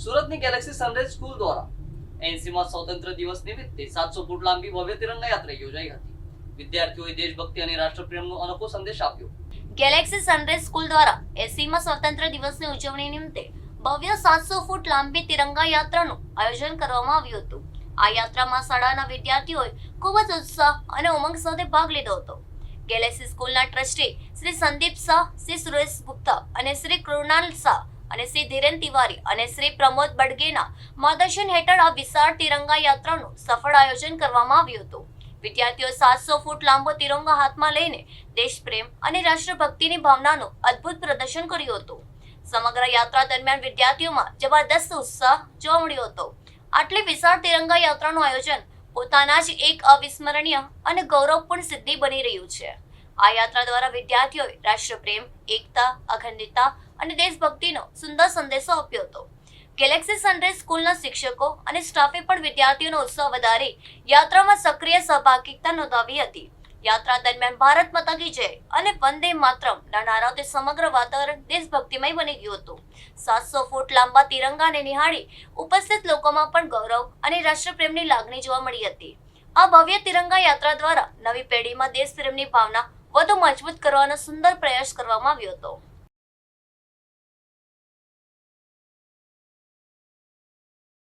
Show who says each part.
Speaker 1: સુરતની Galaxy sunrise school દ્વારા 80માં સ્વતંત્ર દિવસ નિમિત્તે 700 ફૂટ લાંબી ભવ્ય તિરંગા યાત્રા યોજાઈ હતી. વિદ્યાર્થીઓએ દેશભક્તિ અને રાષ્ટ્રપ્રેમનો અનોખો સંદેશ આપ્યો.
Speaker 2: ગેલેક્સી સનરાઈઝ સ્કૂલ દ્વારા 80માં સ્વતંત્ર દિવસની ઉજવણી નિમિત્તે ભવ્ય 700 ફૂટ લાંબી તિરંગા યાત્રાનું આયોજન કરવામાં આવ્યું હતું. આ યાત્રામાં શાળાના વિદ્યાર્થીઓએ ખૂબ જ ઉત્સાહ અને ઉમંગ સાથે ભાગ લીધો હતો. ગેલેક્સી સ્કૂલના ટ્રસ્ટી શ્રી સંદીપ શાહ, શ્રી સુરેશ ગુપ્તા અને શ્રી કૃણાલ શાહ અને શ્રી ધીરેન તિવારી અને શ્રી પ્રમોદ બડગેના માર્ગદર્શન હેઠળ આ વિશાળ તિરંગા યાત્રાનું સફળ આયોજન કરવામાં આવ્યું હતું. વિદ્યાર્થીઓ 700 ફૂટ લાંબો તિરંગા હાથમાં લઈને દેશપ્રેમ અને રાષ્ટ્રભક્તિની ભાવનાનું અદ્ભુત પ્રદર્શન કર્યું હતું. સમગ્ર યાત્રા દરમિયાન વિદ્યાર્થીઓમાં જબરદસ્ત ઉત્સાહ જોવા મળ્યો હતો. આટલી વિશાળ તિરંગા યાત્રાનું આયોજન પોતાના જ એક અવિસ્મરણીય અને ગૌરવપૂર્ણ સિદ્ધિ બની રહ્યું છે. આ યાત્રા દ્વારા વિદ્યાર્થીઓએ રાષ્ટ્રપ્રેમ, એકતા, અખંડિતતા અને દેશભક્તિનો સુંદર સંદેશો આપ્યો હતો. ગેલેક્સી સનરાઈઝ સ્કૂલના શિક્ષકો અને સ્ટાફે પણ વિદ્યાર્થીઓનો ઉત્સાહ વધારી યાત્રામાં સક્રિય સહભાગિતા નોંધાવી હતી. યાત્રા દરમિયાન ભારત માતા કી જય અને વંદે માતરમના નારાઓથી સમગ્ર વાતાવરણ દેશભક્તિમય બની ગયું હતું. 700 ફૂટ લાંબા તિરંગાને નિહાળી ઉપસ્થિત લોકોમાં પણ ગૌરવ અને રાષ્ટ્રપ્રેમની લાગણી જોવા મળી હતી. આ ભવ્ય તિરંગા યાત્રા દ્વારા નવી પેઢીમાં દેશપ્રેમની ભાવના વધુ મજબૂત કરવાનો સુંદર પ્રયાસ કરવામાં આવ્યો હતો.